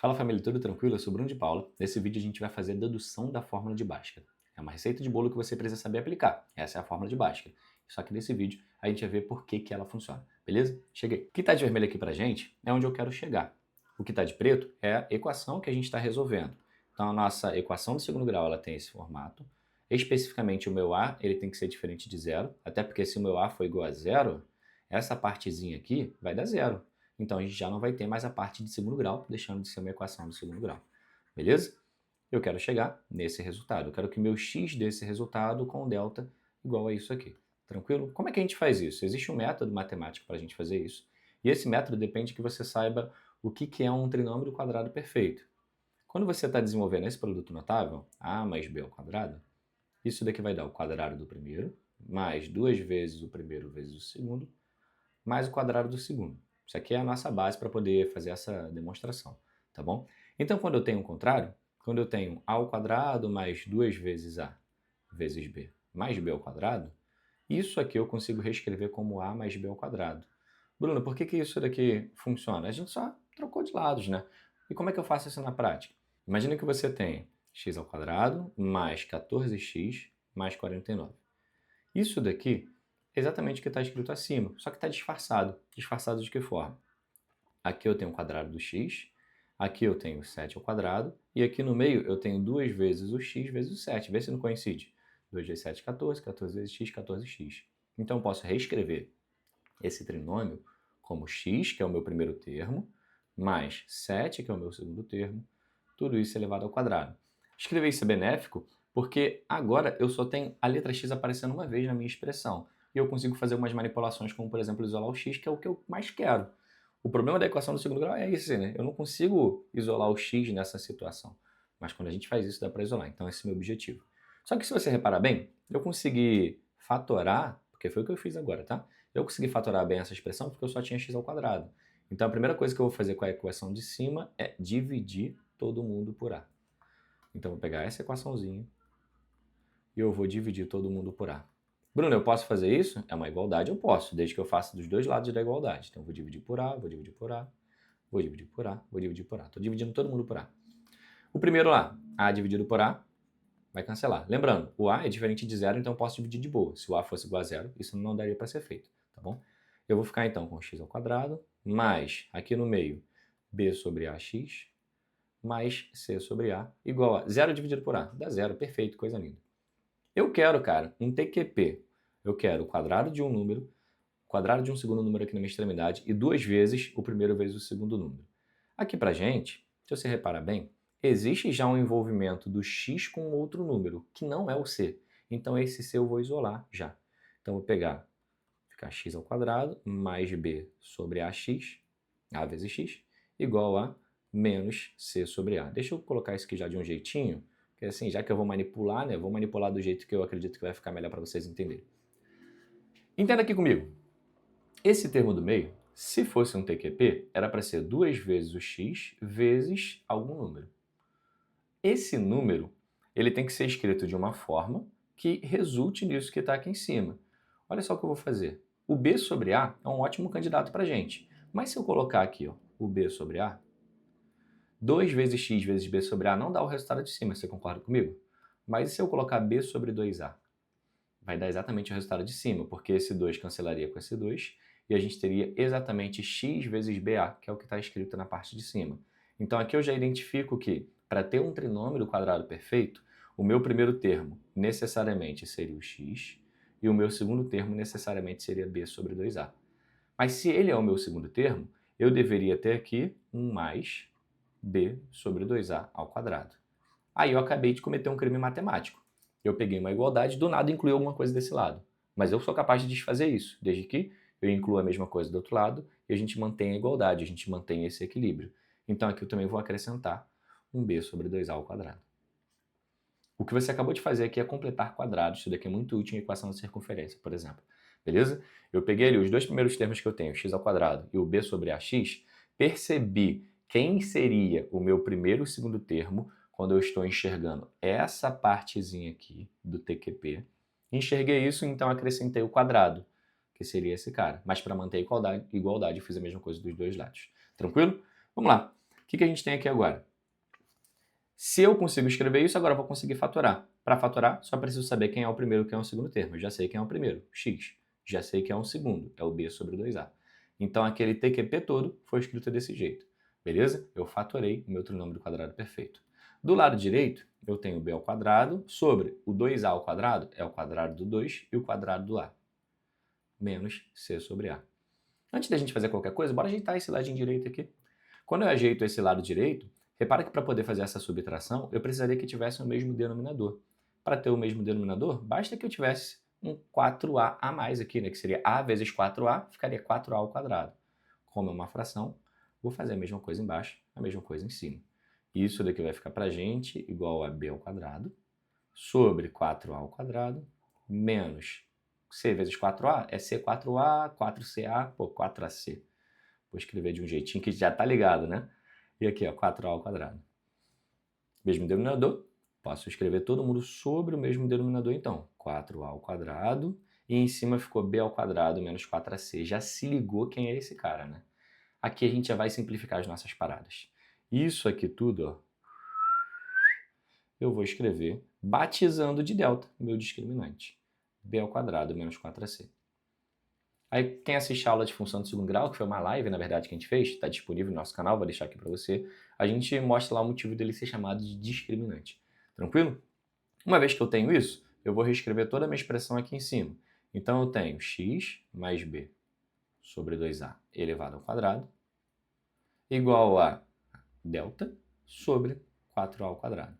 Fala família, tudo tranquilo? Eu sou Bruno de Paula. Nesse vídeo a gente vai fazer a dedução da fórmula de Bhaskara. É uma receita de bolo que você precisa saber aplicar. Essa é a fórmula de Bhaskara. Só que nesse vídeo a gente vai ver por que ela funciona, beleza? Cheguei. O que está de vermelho aqui pra gente é onde eu quero chegar. O que está de preto é a equação que a gente está resolvendo. Então a nossa equação do segundo grau ela tem esse formato. Especificamente o meu A ele tem que ser diferente de zero, até porque se o meu A for igual a zero, essa partezinha aqui vai dar zero. Então a gente já não vai ter mais a parte de segundo grau, deixando de ser uma equação de segundo grau. Beleza? Eu quero chegar nesse resultado. Eu quero que meu x desse resultado com delta igual a isso aqui. Tranquilo? Como é que a gente faz isso? Existe um método matemático para a gente fazer isso. E esse método depende que você saiba o que é um trinômio quadrado perfeito. Quando você está desenvolvendo esse produto notável, a mais b ao quadrado, isso daqui vai dar o quadrado do primeiro, mais duas vezes o primeiro vezes o segundo, mais o quadrado do segundo. Isso aqui é a nossa base para poder fazer essa demonstração, tá bom? Então, quando eu tenho o contrário, quando eu tenho a ao quadrado mais 2 vezes a vezes b mais b ao quadrado, isso aqui eu consigo reescrever como a mais b ao quadrado. Bruno, por que isso daqui funciona? A gente só trocou de lados, né? E como é que eu faço isso na prática? Imagina que você tem x ao quadrado mais 14x mais 49. Isso daqui é exatamente o que está escrito acima, só que está disfarçado. Disfarçado de que forma? Aqui eu tenho o quadrado do x, aqui eu tenho 7 ao quadrado, e aqui no meio eu tenho 2 vezes o x vezes o 7. Vê se não coincide. 2 vezes 7, 14, 14 vezes x, 14x. Então eu posso reescrever esse trinômio como x, que é o meu primeiro termo, mais 7, que é o meu segundo termo, tudo isso elevado ao quadrado. Escrever isso é benéfico porque agora eu só tenho a letra x aparecendo uma vez na minha expressão. E eu consigo fazer umas manipulações, como por exemplo isolar o x, que é o que eu mais quero. O problema da equação do segundo grau é esse, né? Eu não consigo isolar o x nessa situação. Mas quando a gente faz isso, dá para isolar. Então esse é o meu objetivo. Só que se você reparar bem, eu consegui fatorar, porque foi o que eu fiz agora, tá? Eu consegui fatorar bem essa expressão porque eu só tinha x ao quadrado. Então a primeira coisa que eu vou fazer com a equação de cima é dividir todo mundo por a. Então eu vou pegar essa equaçãozinha e eu vou dividir todo mundo por a. Bruno, eu posso fazer isso? É uma igualdade? Eu posso, desde que eu faça dos dois lados da igualdade. Então eu vou dividir por a, vou dividir por a, vou dividir por a, vou dividir por a. Estou dividindo todo mundo por a. O primeiro lá, a dividido por a, vai cancelar. Lembrando, o a é diferente de zero, então eu posso dividir de boa. Se o a fosse igual a zero, isso não daria para ser feito, tá bom? Eu vou ficar então com x ao quadrado, mais, aqui no meio, b sobre ax, mais c sobre a, igual a zero dividido por a. Dá zero, perfeito, coisa linda. Eu quero, cara, um TQP. Eu quero o quadrado de um número, o quadrado de um segundo número aqui na minha extremidade e duas vezes o primeiro vezes o segundo número. Aqui pra gente, se você reparar bem, existe já um envolvimento do x com outro número, que não é o c. Então esse c eu vou isolar já. Então eu vou pegar, ficar x ao quadrado mais b sobre ax, a vezes x, igual a menos c sobre a. Deixa eu colocar isso aqui já de um jeitinho, porque assim, já que eu vou manipular, né, vou manipular do jeito que eu acredito que vai ficar melhor para vocês entenderem. Entenda aqui comigo. Esse termo do meio, se fosse um TQP, era para ser duas vezes o x vezes algum número. Esse número ele tem que ser escrito de uma forma que resulte nisso que está aqui em cima. Olha só o que eu vou fazer. O b sobre a é um ótimo candidato para a gente. Mas se eu colocar aqui ó, o b sobre a, 2 vezes x vezes b sobre a não dá o resultado de cima, você concorda comigo? Mas e se eu colocar b sobre 2a? Vai dar exatamente o resultado de cima, porque esse 2 cancelaria com esse 2, e a gente teria exatamente x vezes BA, que é o que está escrito na parte de cima. Então aqui eu já identifico que, para ter um trinômio quadrado perfeito, o meu primeiro termo necessariamente seria o x, e o meu segundo termo necessariamente seria b sobre 2a. Mas se ele é o meu segundo termo, eu deveria ter aqui um mais b sobre 2a ao quadrado. Aí eu acabei de cometer um crime matemático. Eu peguei uma igualdade, do nada incluí alguma coisa desse lado. Mas eu sou capaz de desfazer isso, desde que eu inclua a mesma coisa do outro lado e a gente mantém a igualdade, a gente mantém esse equilíbrio. Então aqui eu também vou acrescentar um b sobre 2a ao quadrado. O que você acabou de fazer aqui é completar quadrados, isso daqui é muito útil em equação de circunferência, por exemplo. Beleza? Eu peguei ali os dois primeiros termos que eu tenho, x ao quadrado e o b sobre ax, percebi quem seria o meu primeiro e segundo termo quando eu estou enxergando essa partezinha aqui do TQP. Enxerguei isso, então acrescentei o quadrado, que seria esse cara. Mas para manter a igualdade, eu fiz a mesma coisa dos dois lados. Tranquilo? Vamos lá. que a gente tem aqui agora? Se eu consigo escrever isso, agora eu vou conseguir fatorar. Para fatorar, só preciso saber quem é o primeiro e quem é o segundo termo. Eu já sei quem é o primeiro, x. Já sei quem é o segundo, é o b sobre 2a. Então, aquele TQP todo foi escrito desse jeito. Beleza? Eu fatorei o meu trinômio quadrado perfeito. Do lado direito, eu tenho b ao quadrado sobre o 2a ao quadrado, é o quadrado do 2 e o quadrado do a, menos c sobre a. Antes da gente fazer qualquer coisa, bora ajeitar esse ladinho direito aqui. Quando eu ajeito esse lado direito, repara que para poder fazer essa subtração, eu precisaria que tivesse o mesmo denominador. Para ter o mesmo denominador, basta que eu tivesse um 4a a mais aqui, né? Que seria a vezes 4a, ficaria 4a ao quadrado. Como é uma fração, vou fazer a mesma coisa embaixo, a mesma coisa em cima. Isso daqui vai ficar para a gente igual a b ao quadrado, sobre 4a ao quadrado, menos c vezes 4a, é c4a, 4ca, pô, 4ac. Vou escrever de um jeitinho que já tá ligado, né? E aqui, ó, 4a ao quadrado. Mesmo denominador, posso escrever todo mundo sobre o mesmo denominador, então. 4a ao quadrado, e em cima ficou b ao quadrado menos 4ac. Já se ligou quem é esse cara, né? Aqui a gente já vai simplificar as nossas paradas. Isso aqui tudo, ó, eu vou escrever batizando de delta, meu discriminante. B ao quadrado menos 4ac. Aí quem assiste a aula de função de segundo grau, que foi uma live, na verdade, que a gente fez, está disponível no nosso canal, vou deixar aqui para você, a gente mostra lá o motivo dele ser chamado de discriminante. Tranquilo? Uma vez que eu tenho isso, eu vou reescrever toda a minha expressão aqui em cima. Então eu tenho x mais b sobre 2a elevado ao quadrado igual a delta sobre 4a ao quadrado.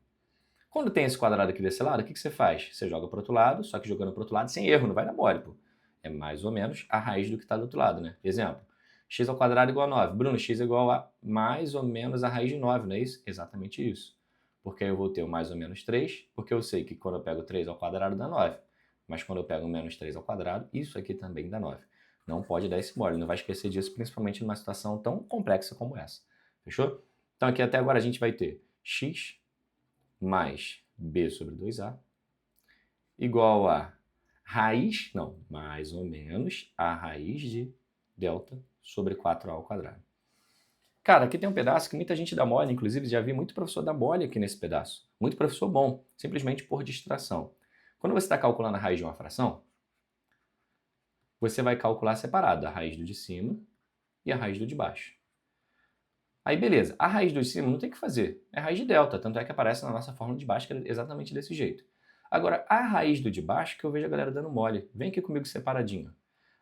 Quando tem esse quadrado aqui desse lado, o que você faz? Você joga para o outro lado, só que jogando para o outro lado sem erro, não vai dar mole, pô. É mais ou menos a raiz do que está do outro lado, né? Exemplo, x ao quadrado igual a 9. Bruno, x é igual a mais ou menos a raiz de 9, não é isso? Exatamente isso. Porque aí eu vou ter o mais ou menos 3, porque eu sei que quando eu pego 3 ao quadrado dá 9. Mas quando eu pego menos 3 ao quadrado, isso aqui também dá 9. Não pode dar esse mole, não vai esquecer disso, principalmente numa situação tão complexa como essa. Fechou? Então aqui até agora a gente vai ter x mais b sobre 2a igual a raiz, não, mais ou menos a raiz de delta sobre 4a ao quadrado. Cara, aqui tem um pedaço que muita gente dá mole, inclusive já vi muito professor dar mole aqui nesse pedaço. Muito professor bom, simplesmente por distração. Quando você está calculando a raiz de uma fração, você vai calcular separado a raiz do de cima e a raiz do de baixo. Aí beleza, a raiz do de cima não tem o que fazer, é raiz de delta, tanto é que aparece na nossa fórmula de baixo que é exatamente desse jeito. Agora, a raiz do de baixo que eu vejo a galera dando mole, vem aqui comigo separadinho.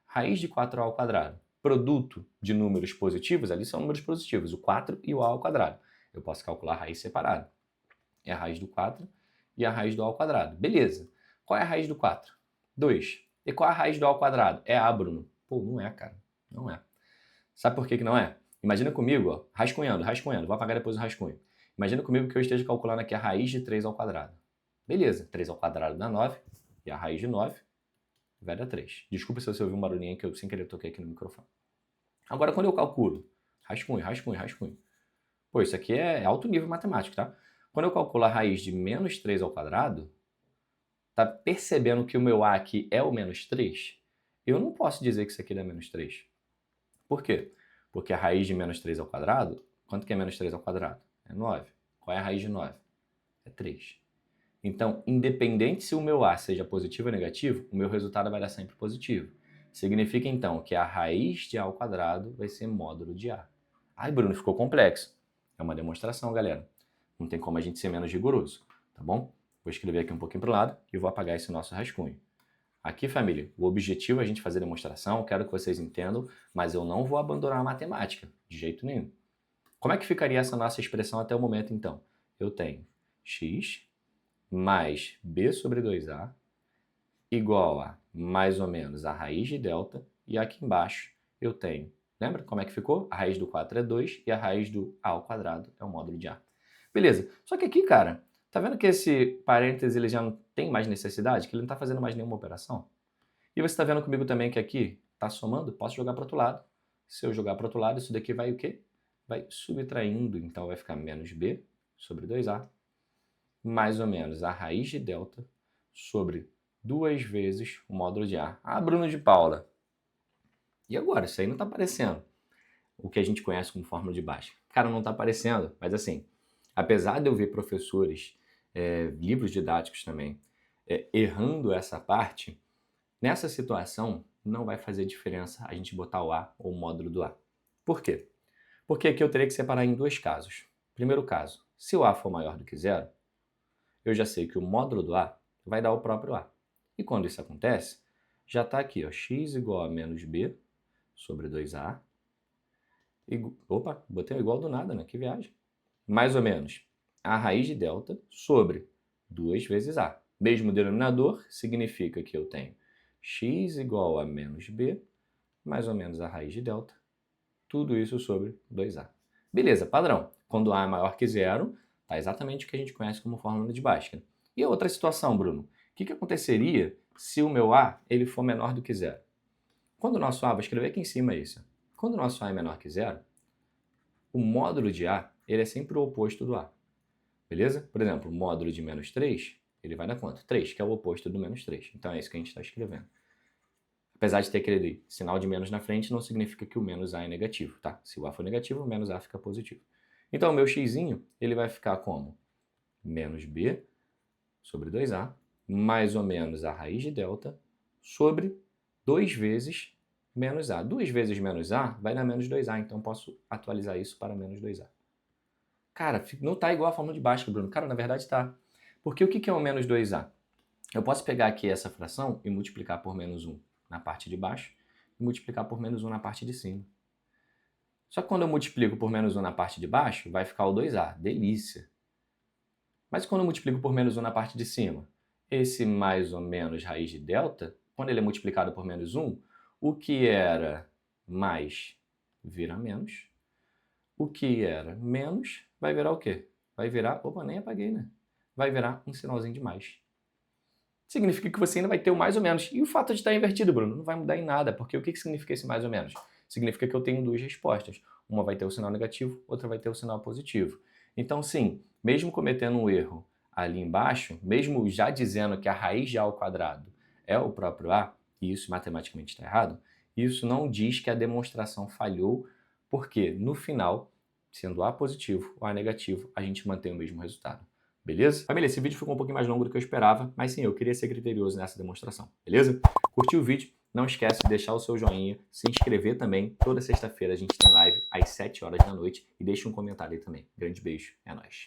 Raiz de 4a ao quadrado, produto de números positivos, ali são números positivos, o 4 e o a ao quadrado. Eu posso calcular a raiz separada. É a raiz do 4 e a raiz do a ao quadrado. Beleza. Qual é a raiz do 4? 2. E qual é a raiz do a ao quadrado? É a, Bruno. Pô, não é, cara. Não é. Sabe por que não é? Imagina comigo, ó, rascunhando, vou apagar depois o rascunho. Imagina comigo que eu esteja calculando aqui a raiz de 3 ao quadrado. Beleza, 3 ao quadrado dá 9, e a raiz de 9 vai dar 3. Desculpa se você ouviu um barulhinho que eu sem querer toquei aqui no microfone. Agora, quando eu calculo, rascunho. Pô, isso aqui é alto nível matemático, tá? Quando eu calculo a raiz de menos 3 ao quadrado, tá percebendo que o meu a aqui é o menos 3? Eu não posso dizer que isso aqui dá menos 3. Por quê? Porque a raiz de menos 3 ao quadrado, quanto que é menos 3 ao quadrado? É 9. Qual é a raiz de 9? É 3. Então, independente se o meu a seja positivo ou negativo, o meu resultado vai dar sempre positivo. Significa, então, que a raiz de a ao quadrado vai ser módulo de a. Ai, Bruno, ficou complexo. É uma demonstração, galera. Não tem como a gente ser menos rigoroso, tá bom? Vou escrever aqui um pouquinho para o lado e vou apagar esse nosso rascunho. Aqui, família, o objetivo é a gente fazer demonstração, quero que vocês entendam, mas eu não vou abandonar a matemática, de jeito nenhum. Como é que ficaria essa nossa expressão até o momento, então? Eu tenho x mais b sobre 2a igual a mais ou menos a raiz de delta, e aqui embaixo eu tenho, lembra como é que ficou? A raiz do 4 é 2 e a raiz do a ao quadrado é o módulo de a. Beleza, só que aqui, cara, tá vendo que esse parêntese ele já não tem mais necessidade, que ele não está fazendo mais nenhuma operação? E você está vendo comigo também que aqui está somando? Posso jogar para o outro lado. Se eu jogar para o outro lado, isso daqui vai o quê? Vai subtraindo, então vai ficar menos b sobre 2a, mais ou menos a raiz de delta sobre 2 vezes o módulo de a. Ah, Bruno de Paula. E agora? Isso aí não está aparecendo. o que a gente conhece como fórmula de Bhaskara? Cara, não está aparecendo, mas assim, apesar de eu ver professores, livros didáticos também, errando essa parte, nessa situação não vai fazer diferença a gente botar o A ou o módulo do A. Por quê? Porque aqui eu teria que separar em dois casos. Primeiro caso, se o A for maior do que zero, eu já sei que o módulo do A vai dar o próprio A. E quando isso acontece, já está aqui, ó, x igual a menos b sobre 2a. Opa, botei um igual do nada, né? Que viagem. Mais ou menos a raiz de delta sobre 2 vezes a. Mesmo denominador, significa que eu tenho x igual a menos b, mais ou menos a raiz de delta. Tudo isso sobre 2a. Beleza, padrão. Quando a é maior que zero, tá exatamente o que a gente conhece como fórmula de Bhaskara. E a outra situação, Bruno? O que aconteceria se o meu a ele for menor do que zero? Quando o nosso a, vou escrever aqui em cima isso. Quando o nosso a é menor que zero, o módulo de a ele é sempre o oposto do a. Beleza? Por exemplo, o módulo de menos 3, ele vai dar quanto? 3, que é o oposto do menos 3. Então é isso que a gente está escrevendo. Apesar de ter aquele sinal de menos na frente, não significa que o menos a é negativo, tá? Se o a for negativo, o menos a fica positivo. Então o meu x, ele vai ficar como? Menos b sobre 2a, mais ou menos a raiz de delta, sobre 2 vezes menos a. 2 vezes menos a vai dar menos 2a, então posso atualizar isso para menos 2a. Cara, não está igual a fórmula de Bhaskara, Bruno. Cara, na verdade está. Porque o que é o menos 2a? Eu posso pegar aqui essa fração e multiplicar por menos 1 na parte de baixo e multiplicar por menos 1 na parte de cima. Só que quando eu multiplico por menos 1 na parte de baixo, vai ficar o 2a. Delícia. Mas quando eu multiplico por menos 1 na parte de cima, esse mais ou menos raiz de delta, quando ele é multiplicado por menos 1, o que era mais vira menos. O que era menos vai virar o quê? Vai virar... Opa, nem apaguei, né? Vai virar um sinalzinho de mais. Significa que você ainda vai ter o mais ou menos. E o fato de estar invertido, Bruno, não vai mudar em nada, porque o que significa esse mais ou menos? Significa que eu tenho duas respostas. Uma vai ter o sinal negativo, outra vai ter o sinal positivo. Então, sim, mesmo cometendo um erro ali embaixo, mesmo já dizendo que a raiz de a ao quadrado é o próprio a, e isso matematicamente está errado, isso não diz que a demonstração falhou, porque no final, sendo a positivo ou a negativo, a gente mantém o mesmo resultado. Beleza? Família, esse vídeo ficou um pouquinho mais longo do que eu esperava, mas sim, eu queria ser criterioso nessa demonstração, beleza? Curtiu o vídeo? Não esquece de deixar o seu joinha, se inscrever também. Toda sexta-feira a gente tem live às 7 horas da noite e deixa um comentário aí também. Grande beijo, é nóis.